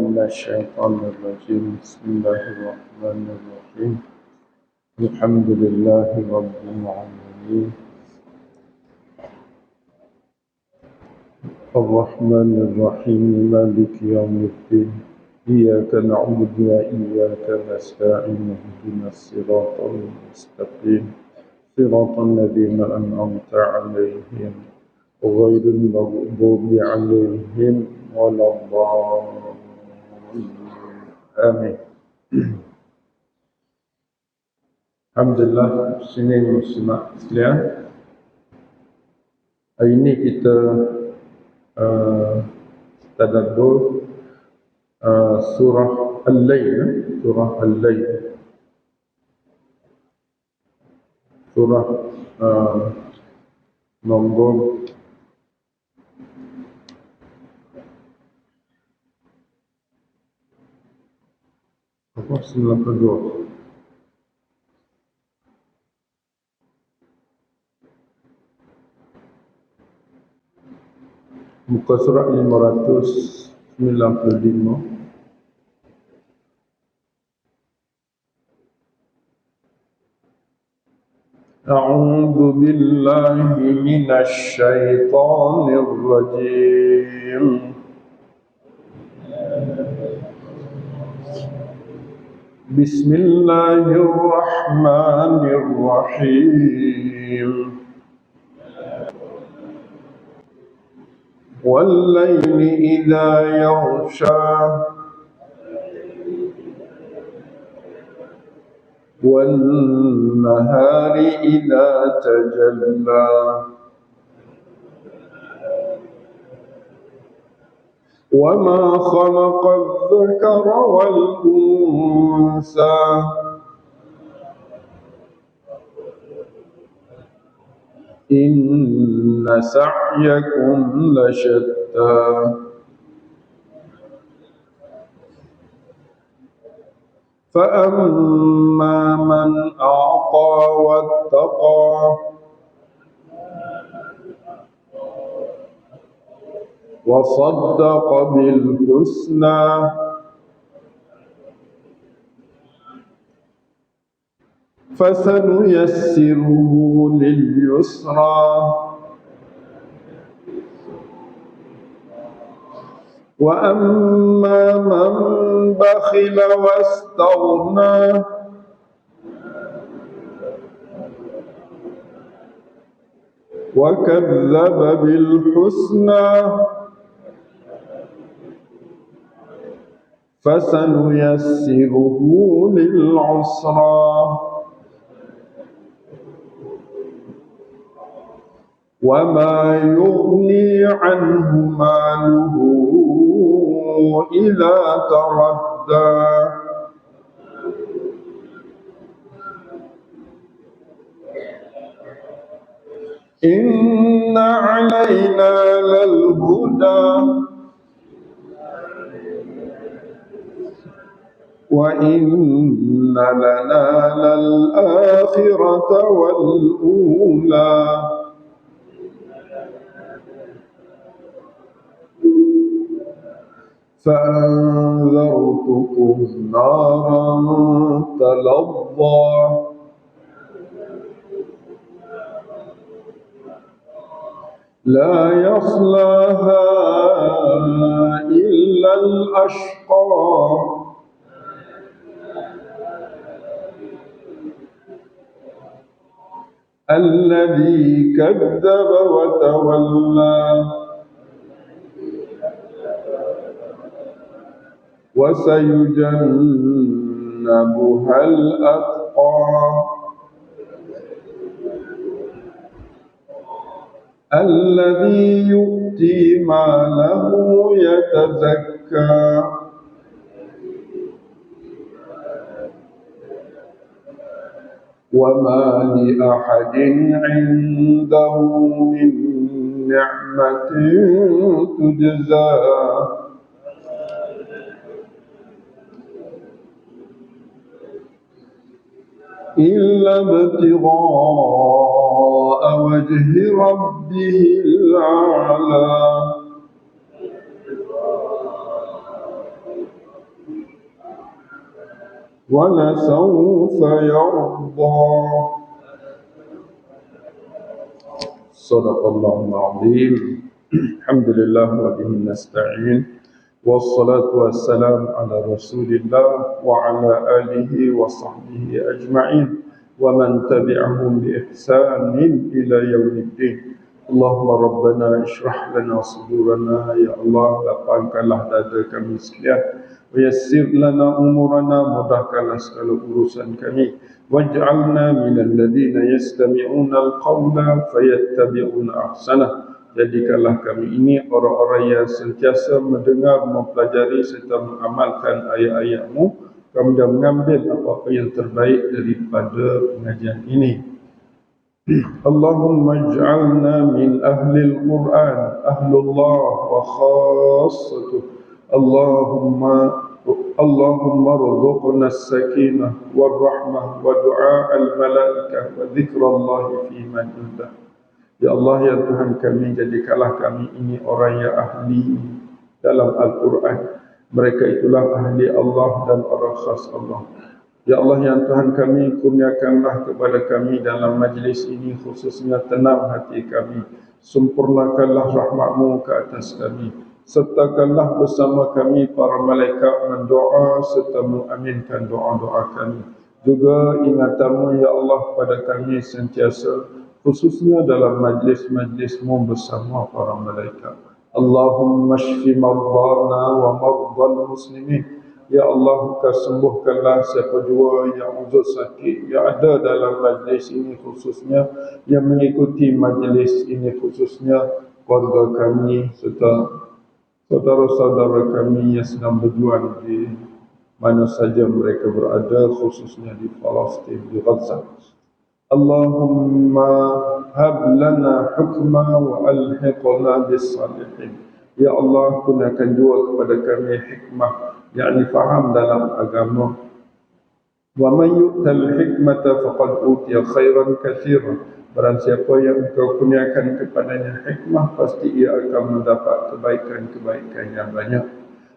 من الشيطان الرجيم. بسم الله الرحمن الرحيم. الحمد لله رب العالمين الرحمن الرحيم مالك يوم الدين إياك نعبد وإياك نستعين اهدنا الصراط المستقيم صراط الذين أنعمت عليهم غير المغضوب عليهم ولا الضالين. آمين. Alhamdulillah, muslimin muslimat sekalian. Hari ini kita tadabbur surah Al-Layl, surah Al-Layl, surah nombor 92. Muka surat 595. أعوذ بالله من الشيطان الرجيم. بسم الله الرحمن الرحيم. والليل إذا يغشى والنهار إذا تجلى وما خلق الذكر والأنثى إن سعيكم لشتى فأما من أعطى واتقى وصدق بالحسنى فسنيسره لليسرى وأما من بخل واستغنى وكذب بالحسنى فسنيسره للعسرى وما يغني عنه ماله إذا تردى إن علينا للهدى وإن لنا للآخرة والأولى فأنذرتكم نارا تلظى لا يصلاها إلا الأشقى الذي كذب وتولى وسيجنبها الأتقى الذي يؤتي ماله يتزكى وما لأحد عنده من نعمة تجزى إلا ابتغاء وجه ربه الأعلى ولسوف يرضى. صدق الله العظيم. الحمد لله وبه نستعين، والصلاة والسلام على رسول الله وعلى آله وصحبه أجمعين ومن تبعهم بإحسان إلى يوم الدين. اللهم ربنا اشرح لنا صدورنا، يا الله lapangkanlah dada kami sekalian, ويسر لنا أمورنا, mudahkanlah segala urusan kami, waj'alna minal ladzina yastami'una al-qawla fayattabi'una ahsanah. Jadikanlah kami ini orang-orang yang sentiasa mendengar, mempelajari serta mengamalkan ayat-ayat-Mu, kemudian mengambil apa-apa yang terbaik daripada pengajian ini. Allahumma ij'alna min ahli al-Quran, ahlullah wa khassatuh. Allahumma rzuqna as-sakinah wal rahmah wa du'a al-malaikah wa dhikrullah fi man indah. Ya Allah, ya Tuhan kami, jadikanlah kami ini orang yang ahli dalam Al-Quran. Mereka itulah ahli Allah dan orang khas Allah. Ya Allah, ya Tuhan kami, kurniakanlah kepada kami dalam majlis ini, khususnya tenang hati kami. Sempurnakanlah rahmat-Mu ke atas kami. Sertakanlah bersama kami para malaikat mendoa serta mengaminkan doa-doa kami. Juga ingatan-Mu, ya Allah, pada kami sentiasa, khususnya dalam majlis-majlis-Mu bersama para malaikat. Allahumma shfi mardana wa mardal muslimin. Ya Allah, Kau sembuhkanlah siapa jua yang uzur sakit yang ada dalam majlis ini, khususnya yang mengikuti majlis ini, khususnya keluarga kami serta saudara-saudara kami yang sedang berjuang di mana saja mereka berada, khususnya di Palestin, di Gaza. Allahumma hab lana hukma wa alhiqna bis salihin. Ya Allah, kurniakan jua kepada kami hikmah, yakni faham dalam agama. Wa man yu'tal hikmata faqad utiya khairan katsiran. Barang siapa yang Engkau kurniakan kepadanya hikmah, pasti ia akan mendapat kebaikan-kebaikan yang banyak.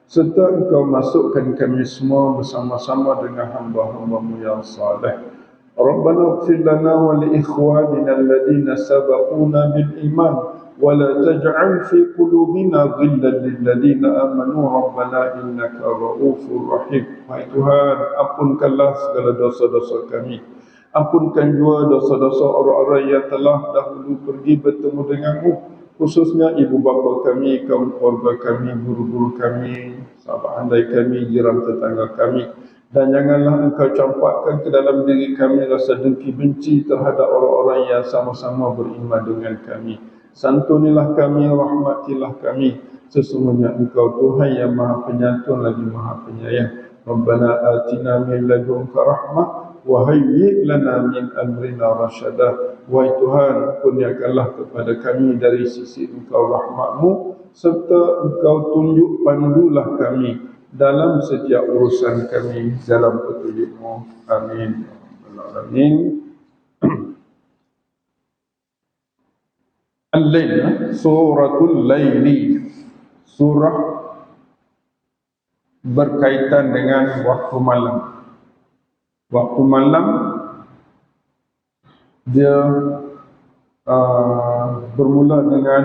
Serta Engkau masukkan kami semua bersama-sama dengan hamba-hamba-Mu yang saleh. Rabbana ighfir lana wa li ikhwanina alladhina sabaquna bil iman wa la taj'al fi qulubina ghillan lil ladzina amanu rabbana innaka ra'ufur rahim. Wahai Tuhan, ampunkanlah segala dosa-dosa kami. Ampunkan jua dosa-dosa orang-orang yang telah dahulu pergi bertemu denganmu, khususnya ibu bapa kami, kaum keluarga kami, guru-guru kami, sahabat handai kami, jiran tetangga kami. Dan janganlah Engkau campakkan ke dalam diri kami rasa dengki benci terhadap orang-orang yang sama-sama beriman dengan kami. Santunilah kami, rahmatilah kami. Sesungguhnya Engkau Tuhan yang Maha Penyantun lagi Maha Penyayang. Rabbana atina min ladunka rahmah wa hayyi' lana min amrina rasyada. Wahai Tuhan, kurniakanlah kepada kami dari sisi Engkau rahmat-Mu, serta Engkau tunjuk pandulah kami dalam setiap urusan kami dalam petunjuk-Mu. Amin. Amin. Al-Lail, Suratul Laili, surah berkaitan dengan waktu malam. Waktu malam dia bermula dengan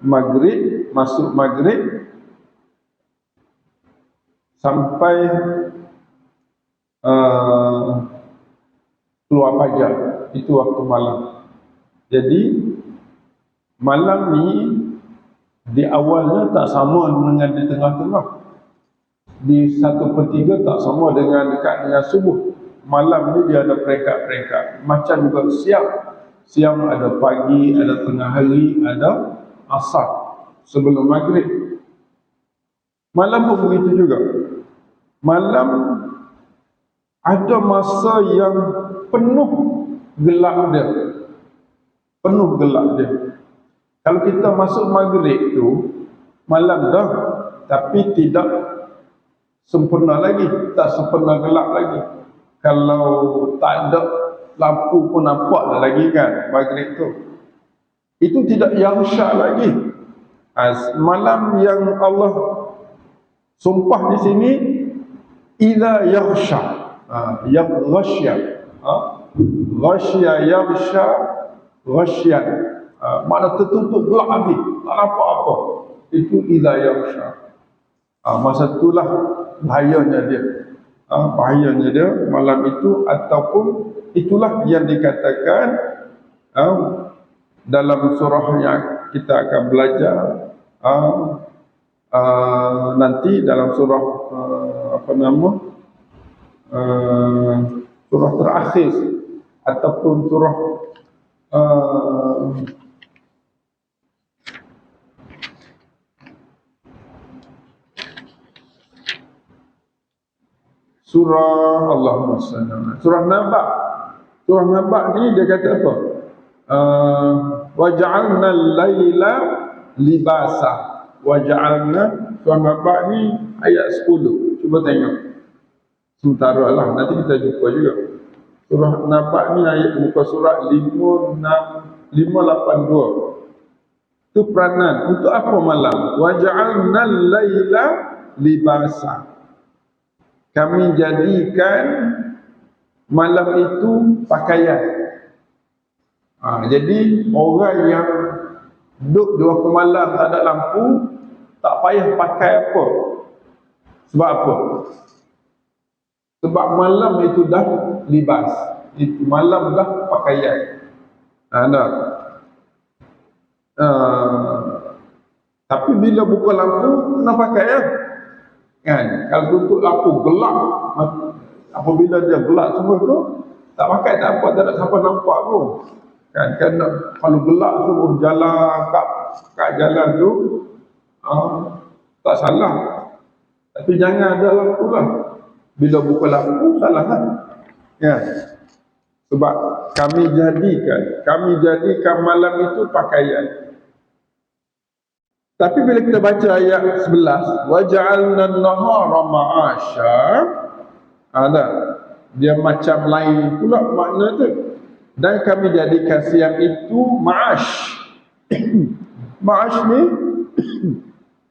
maghrib, masuk maghrib sampai keluar fajar. Itu waktu malam. Jadi malam ni di awalnya tak sama dengan di tengah-tengah. Di 1/3 tak sama dengan dekat dengan subuh. Malam ni dia ada peringkat-peringkat. Macam juga siang. Siang ada pagi, ada tengah hari, ada asar sebelum maghrib. Malam pun begitu juga. Malam ada masa yang penuh gelap dia. Penuh gelap dia. Kalau kita masuk maghrib tu, malam dah, tapi tidak sempurna lagi, tak sempurna gelap lagi. Kalau tak ada lampu pun nampak lagi kan, maghrib tu. Itu tidak yaghsha lagi. Malam yang Allah sumpah di sini, idza yaghsha. Yang ghasya. Ghasya yaghsha ghasyan. Makna tertutup gelap habis, tak nampak apa. Itu idza yaghsha. Masa itulah bahayanya dia. Bahayanya dia malam itu, ataupun itulah yang dikatakan dalam surah yang kita akan belajar nanti dalam surah surah terakhir ataupun surah surah Allahumma salli ala surah Naba. Surah Naba ni dia kata apa? Wa ja'alna al-laila libasa. Wa ja'alna, surah Naba ni ayat 10. Cuba tengok. Sementara lah, nanti kita jumpa juga. Surah Naba ni ayat muka surat 582. Itu peranan. Untuk apa malam? Wa ja'alna al-laila libasa. Kami jadikan malam itu pakaian. Jadi orang yang duduk di waktu malam tak ada lampu, tak payah pakai apa. Sebab apa? Sebab malam itu dah libas. Itu malam dah pakaian. Tapi bila buka lampu, nak pakai ya? Kan? Kalau tutup lampu gelap, apabila dia gelap semua tu, tak pakai tak apa, tak ada siapa nampak pun. Kan? Kalau gelap semua jalan kat jalan tu, tak salah. Tapi jangan ada lampu lah. Bila buka lampu, salah kan? Ya. Sebab kami jadikan malam itu pakaian. Tapi bila kita baca ayat 11, wa ja'alna an-nahara ma'asha, dia macam lain pula makna tu. Dan kami jadikan siang itu ma'ash. Ma'ash ni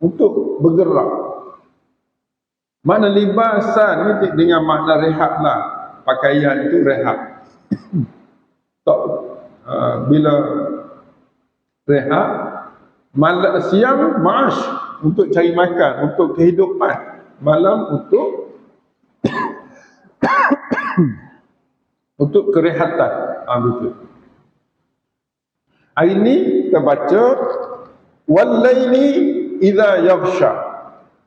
untuk bergerak. Makna libasan ni dengan makna rehat lah. Pakaian itu rehat. Bila rehat, malam siang ma'ash untuk cari makan, untuk kehidupan. Malam untuk untuk kerehatan. Betul. Hari ini kita baca wal-laili idza yaghsha.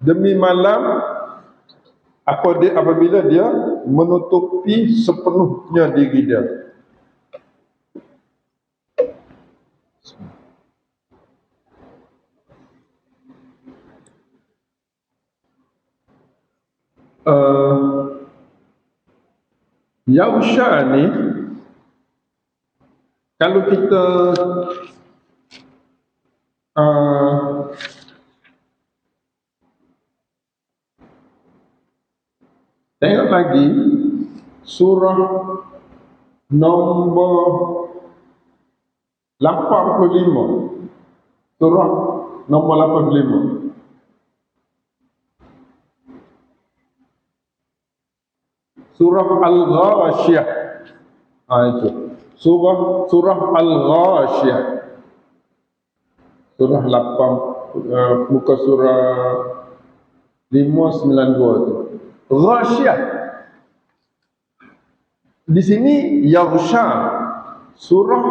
Demi malam apabila dia menutupi sepenuhnya diri dia. Yaghsha ni, kalau kita tengok lagi surah nombor 85. Surah nombor 85. Surah Al-Ghashiyah. Itu. Surah Al-Ghashiyah. Surah 8, muka surah 592 tu. Ghashiyah. Di sini yaghsha. Surah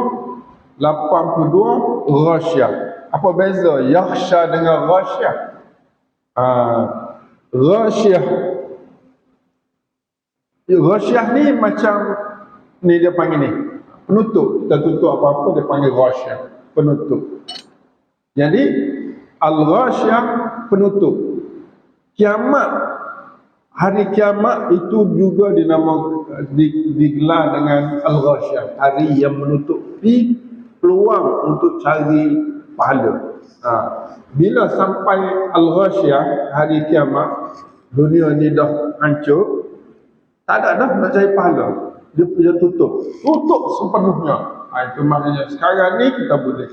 82 Ghashiyah. Apa beza yaghsha dengan ghashiyah? Ghashiyah. Ghashiyah ni macam ni dia panggil ni. Penutup. Kita tutup apa-apa dia panggil ghashiyah. Penutup. Jadi al-ghashiyah penutup. Kiamat, hari kiamat itu juga digelar dengan al-ghashiyah, hari yang menutupi peluang untuk cari pahala. Bila sampai al-ghashiyah, hari kiamat, dunia ni dah hancur, tak ada dah nak cari pahala. Dia tutup sepenuhnya. Itu maknanya sekarang ni kita boleh.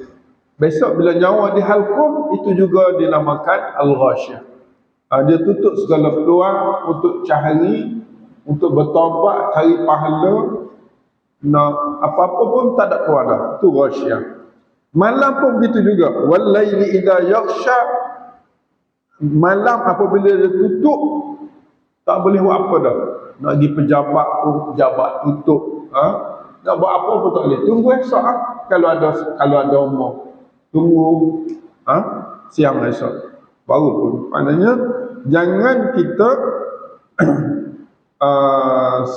Besok bila nyawa dihalkum, itu juga dinamakan al-ghashiyah. Dia tutup segala peluang untuk cari untuk bertaubat, cari pahala, nak apa-apa pun tak ada kuasa. Itu ghasyiyah. Malam pun begitu juga. Wal-laili idza yaghsha, malam apabila dia tutup, tak boleh buat apa dah. Nak pergi pejabat pun, pejabat tutup. Nak buat apa pun tak boleh. Tunggu esok kalau ada umur. Tunggu siang esok. Baru pun. Maknanya jangan kita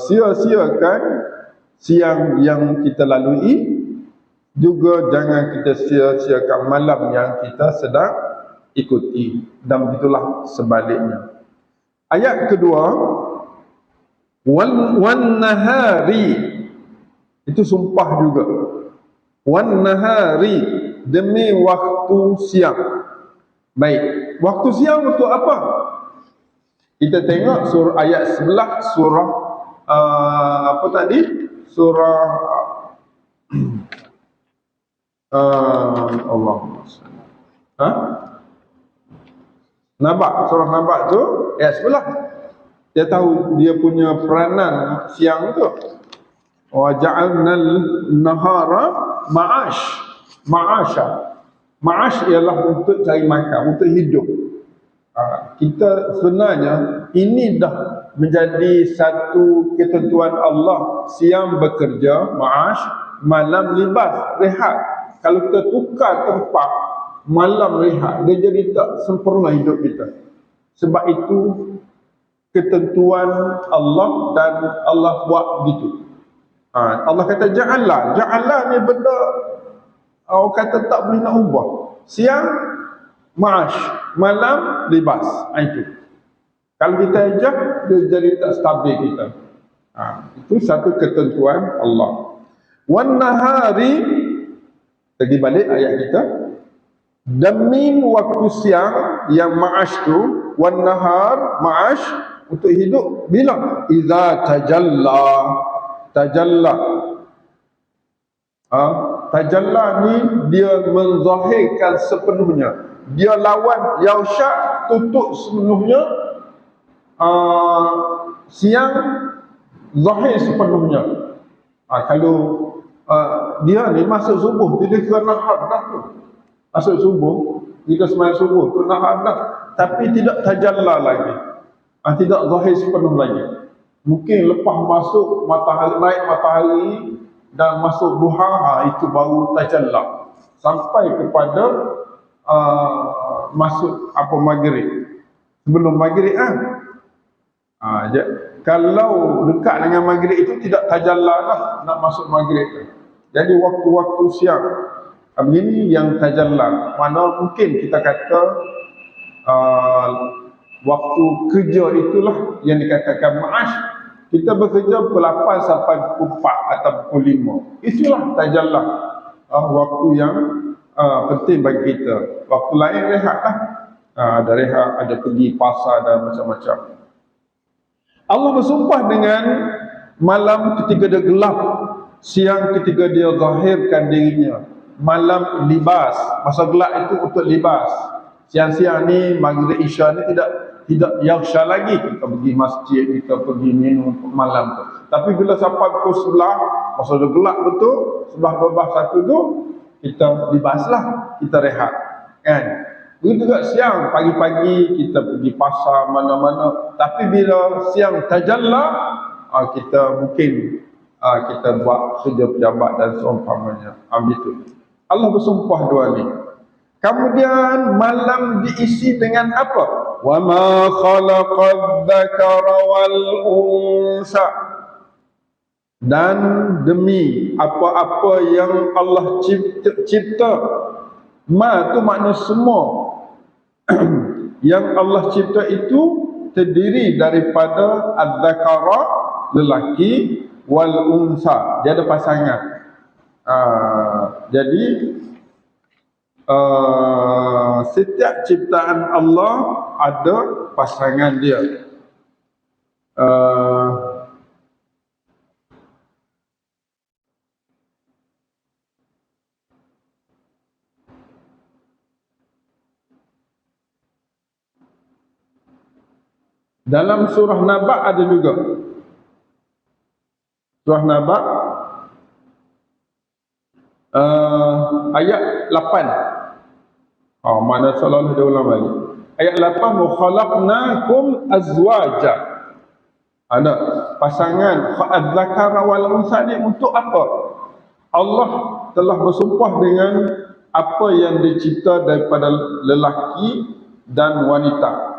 sia-siakan siang yang kita lalui, juga jangan kita sia-siakan malam yang kita sedang ikuti, dan begitulah sebaliknya. Ayat kedua, wan nahari, itu sumpah juga. Wan nahari, demi waktu siang. Baik, waktu siang untuk apa? Kita tengok surah ayat 11 surah apa tadi? Surah Allahumma salli. Nabak, surah Nabak tu ayat 11. Dia tahu dia punya peranan siang tu. Wa ja'alnal nahara ma'ash. Ma'asha. Ma'ash ialah untuk cari makan, untuk hidup. Kita sebenarnya ini dah menjadi satu ketentuan Allah. Siang bekerja, ma'ash, malam libas, rehat. Kalau kita tukar tempat, malam rehat, dia jadi tak sempurna hidup kita. Sebab itu ketentuan Allah, dan Allah buat begitu. Allah kata ja'allah. Ja'allah ni benda orang kata tak boleh nak ubah. Siang ma'ash, malam libas. Itu. Kalau kita ajak, dia jadi tak stabil kita. Itu satu ketentuan Allah. Wan nahari, pergi balik ayat kita. Demi waktu siang yang ma'ash tu, wan nahar ma'ash, untuk hidup bila idza tajalla. Tajalla, tajalla ni dia menzahirkan sepenuhnya. Dia lawan yausha, tutup sepenuhnya. Siang zahir sepenuhnya. Kalau dia ni masuk subuh, dia kira nahar dah tu. Masuk subuh, jika sembahyang subuh tu nahar dah, tapi tidak tajalla lagi. Tidak zahir sepenuh lagi. Mungkin lepas masuk matahari, naik matahari dan masuk duha, itu baru tajalla. Sampai kepada masuk maghrib. Sebelum maghrib kalau dekat dengan maghrib itu tidak tajalla dah, nak masuk maghrib tu. Jadi waktu-waktu siang begini yang tajalla. Mana mungkin kita kata waktu kerja itulah yang dikatakan ma'ash. Kita bekerja pukul 8 sampai pukul 4 atau pukul 5. Itulah tajalla. Waktu yang penting bagi kita. Waktu lain rehat lah. Ada rehat, ada pergi pasar dan macam-macam. Allah bersumpah dengan malam ketika dia gelap, siang ketika dia zahirkan dirinya. Malam libas, masa gelap itu untuk libas. Siang-siang ni, maghrib isya ni tidak yaghsha lagi. Kita pergi masjid, kita pergi minum malam tu. Tapi bila sampai pukul 11, masa dia gelap betul, 11-12 tu, kita libaslah, kita rehat. Kan? Begitu juga siang, pagi-pagi kita pergi pasar mana-mana. Tapi bila siang tajalla, kita mungkin kita buat kerja pejabat dan seumpamanya. Begitu. Allah bersumpah dua ni. Kemudian malam diisi dengan apa? Wa ma khalaqadz dzakara wal unsa. Dan demi apa-apa yang Allah cipta. Ma tu makna semua. Yang Allah cipta itu terdiri daripada az-zakara, lelaki, wal unsa, dia ada pasangan. Jadi setiap ciptaan Allah ada pasangan dia. Dalam surah Naba ada juga. Surah Naba ayat 8. Mana salah dia ulang balik. Ayat 8, wa khalaqnakum azwaja. Ada pasangan az-zakara wal unsa ni untuk apa? Allah telah bersumpah dengan apa yang dicipta daripada lelaki dan wanita.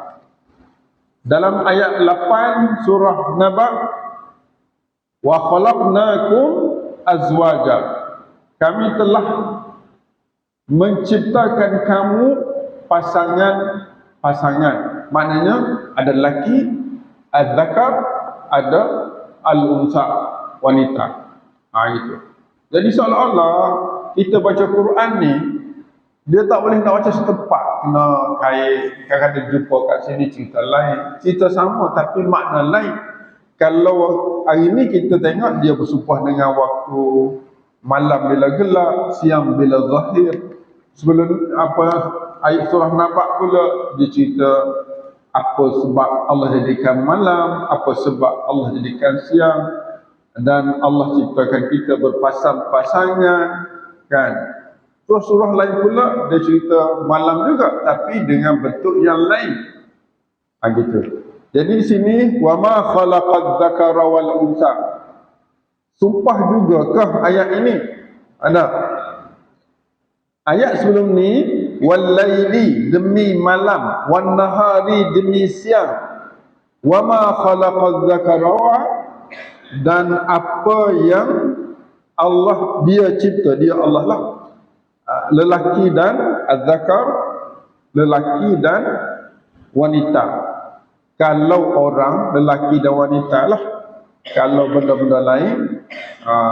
Dalam ayat 8 surah Naba, wa khalaqnakum azwaja. Kami telah menciptakan kamu pasangan-pasangan. Maknanya ada lelaki, az-zakar, ada al-unsa, wanita. Itu. Jadi seolah-olah kita baca Quran ni, dia tak boleh nak baca setempat, kena kait, kadang-kadang jumpa kat sini cerita lain, cerita sama tapi makna lain. Kalau hari ni kita tengok dia bersumpah dengan waktu malam bila gelap, siang bila zahir. Sebelum ayat surah Naba pula dia cerita apa sebab Allah jadikan malam, apa sebab Allah jadikan siang, dan Allah ciptakan kita berpasang-pasangan, kan. Surah-surah lain pula dia cerita malam juga tapi dengan bentuk yang lain. Gitu. Jadi di sini wa ma khalaqadz dzakara wal unsa. Sumpah jugakah ayat ini? Ada. Ayat sebelum ni, wal laili demi malam, wan nahari demi siang. Wa ma khalaqadz dzakara, dan apa yang Allah dia cipta, dia Allah lah. Lelaki dan az-zakar, lelaki dan wanita. Kalau orang lelaki dan wanita lah. Kalau benda-benda lain,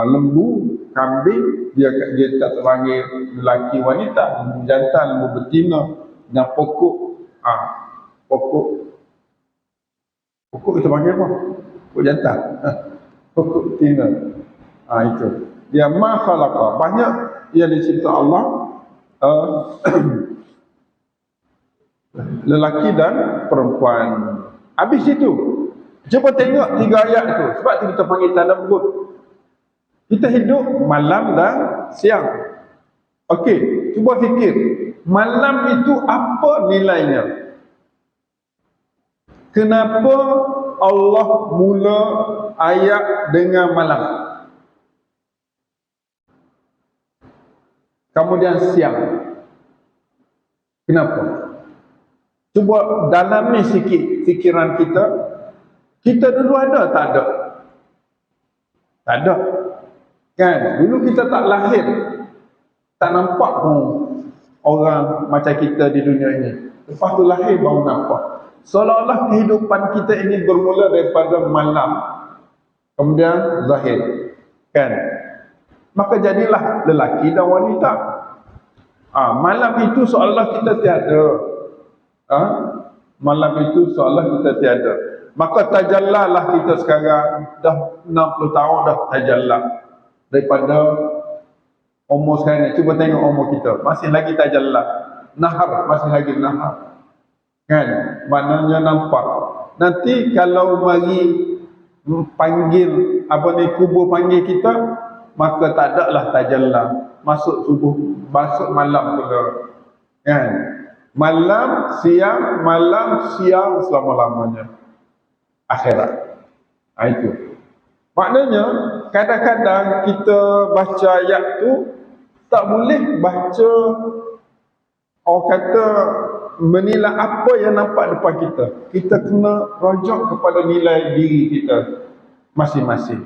lembu, kambing, dia tak terpanggil lelaki wanita, jantan, lembu betina, dan pokok. Pokok kita panggil apa? Pokok jantan. Pokok betina. Itu. Dia ma khalaqa. Banyak yang dicipta Allah lelaki dan perempuan. Habis itu, cuba tengok 3 ayat tu. Sebab tu kita panggil tadabbur. Kita hidup malam dan siang. Okey, cuba fikir. Malam itu apa nilainya? Kenapa Allah mula ayat dengan malam? Kemudian siang. Kenapa? Cuba dalami sikit fikiran kita. Kita dulu ada tak ada? Tak ada. Kan? Dulu kita tak lahir. Tak nampak pun orang macam kita di dunia ini. Lepas tu lahir baru nampak. Seolah-olah kehidupan kita ini bermula daripada malam. Kemudian zahir. Kan? Maka jadilah lelaki dan wanita. Malam itu seolah kita tiada. Malam itu seolah kita tiada. Maka tajallalah kita sekarang. Dah 60 tahun dah tajalla. Daripada umur sekarang ni. Cuba tengok umur kita. Masih lagi tajalla. Nahar. Masih lagi nahar. Kan? Maknanya nampak. Nanti kalau mari panggil, kubur panggil kita, maka tak ada lah tajalla. Masuk subuh, masuk malam pula. Kan? Malam, siang selama-lamanya. Akhirat. Itu. Maknanya, kadang-kadang kita baca ayat tu, tak boleh baca, orang kata, menilai apa yang nampak depan kita. Kita kena rujuk kepada nilai diri kita masing-masing.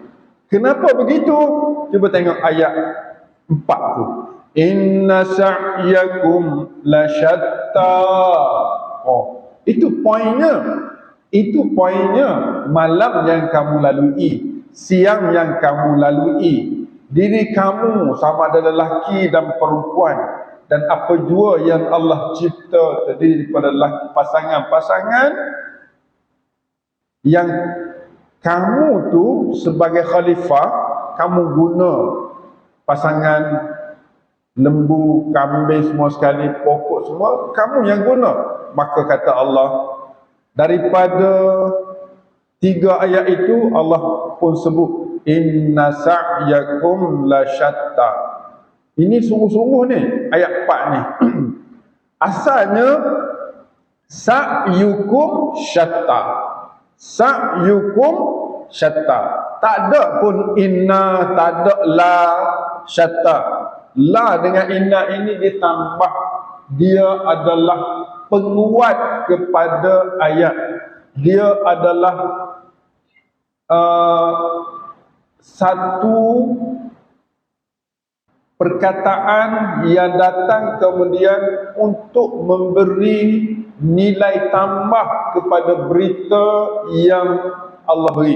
Kenapa begitu? Cuba tengok ayat 4 tu. Inna sa'yakum lasyatta. Itu poinnya. Itu poinnya. Malam yang kamu lalui, siang yang kamu lalui, diri kamu sama ada lelaki dan perempuan, dan apa jua yang Allah cipta terdiri daripada pasangan-pasangan, yang kamu tu sebagai khalifah, kamu guna pasangan lembu, kambing semua sekali, pokok semua, kamu yang guna. Maka kata Allah, daripada 3 ayat itu Allah pun sebut inna sa'yakum la syatta. Ini sungguh-sungguh ni ayat 4 ni. Asalnya sa'yukum syatta. Sa'yukum syatta. Tak ada pun inna, tak ada la syatta. La dengan inna ini ditambah. Dia adalah penguat kepada ayat. Dia adalah satu perkataan yang datang kemudian untuk memberi nilai tambah kepada berita yang Allah beri.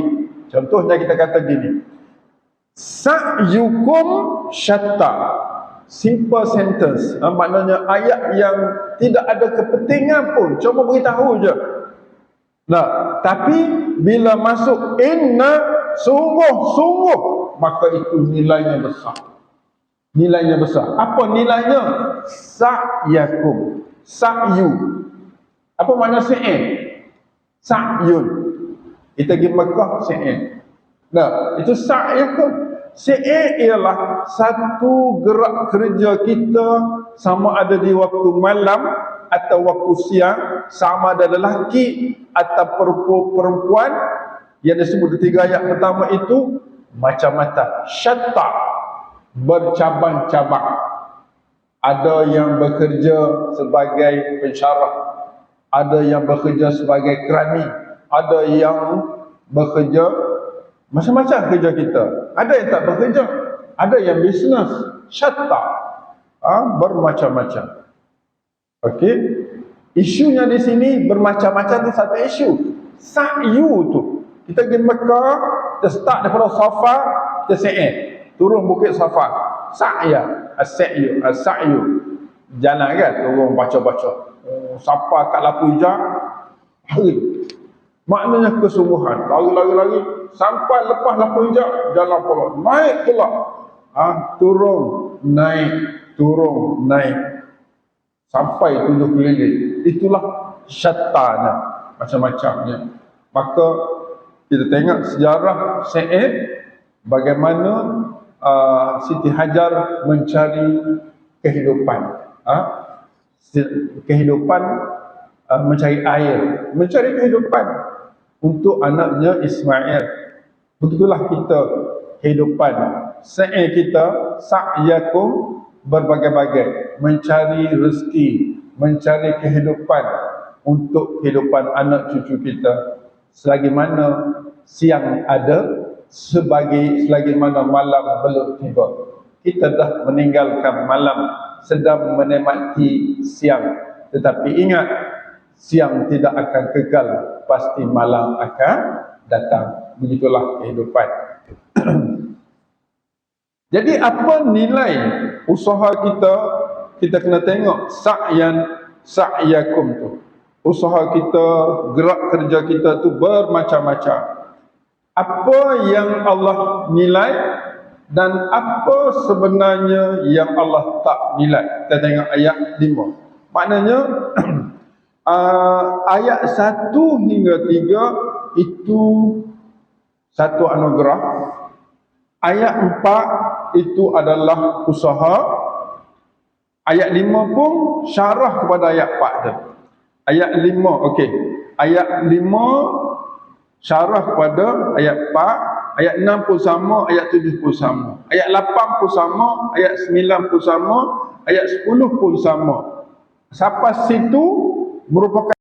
Contohnya kita kata gini, sa'yukum syatta. Simple sentence. Maknanya ayat yang tidak ada kepentingan pun, cuma beritahu je. Nah, tapi bila masuk inna, sungguh-sungguh, maka itu nilainya besar. Nilainya besar. Apa nilainya? Sa'yakum. Sa'yu. Apa makna sa'in? Sa'yun. Kita pergi Mekah, sa'in. Nah, itu sa'yakum. Sa'in ialah satu gerak kerja kita, sama ada di waktu malam atau waktu siang, sama ada lelaki atau perempuan. Yang disebut di 3 ayat pertama itu macam-macam. Syatta. Bercabang-cabang. Ada yang bekerja sebagai pensyarah, ada yang bekerja sebagai kerani, ada yang bekerja macam-macam kerja kita. Ada yang tak bekerja, ada yang bisnes. Syatta, bermacam-macam. Okey, isunya di sini bermacam-macam itu satu isu. Sa'yu tu, kita pergi Mekah, kita start daripada Safa, kita sa'i, turun bukit Safa, sa'ya, as-sa'yu, as-sa'yu, jalan kan, turun baca-baca, sampai kat lampu hijau, hari, maknanya kesungguhan, lari, sampai lepas lampu hijau, jalan pula, naik pula, turun, naik, sampai 7 keliling. Itulah syattana, macam-macamnya. Maka kita tengok sejarah Sa'id, bagaimana Siti Hajar mencari kehidupan, mencari air, mencari kehidupan untuk anaknya Ismail. Begitulah kita kehidupan Sa'id kita, sa'yakum, berbagai-bagai, mencari rezeki, mencari kehidupan untuk kehidupan anak cucu kita. Selagi mana siang ada, selagi mana malam belum tiba. Kita dah meninggalkan malam, sedang menikmati siang. Tetapi ingat, siang tidak akan kekal, pasti malam akan datang. Begitulah kehidupan. Jadi apa nilai usaha kita? Kita kena tengok sa'yakum tu. Usaha kita, gerak kerja kita tu bermacam-macam. Apa yang Allah nilai dan apa sebenarnya yang Allah tak nilai. Kita tengok ayat 5. Maknanya ayat 1 hingga 3 itu satu anugerah. Ayat 4 itu adalah usaha. Ayat 5 pun syarah kepada ayat 4 tu. Ayat 5, okey. Ayat 5 syarah kepada ayat 4, ayat 6 pun sama, ayat 7 pun sama. Ayat 8 pun sama, ayat 9 pun sama, ayat 10 pun sama. Sampai situ merupakan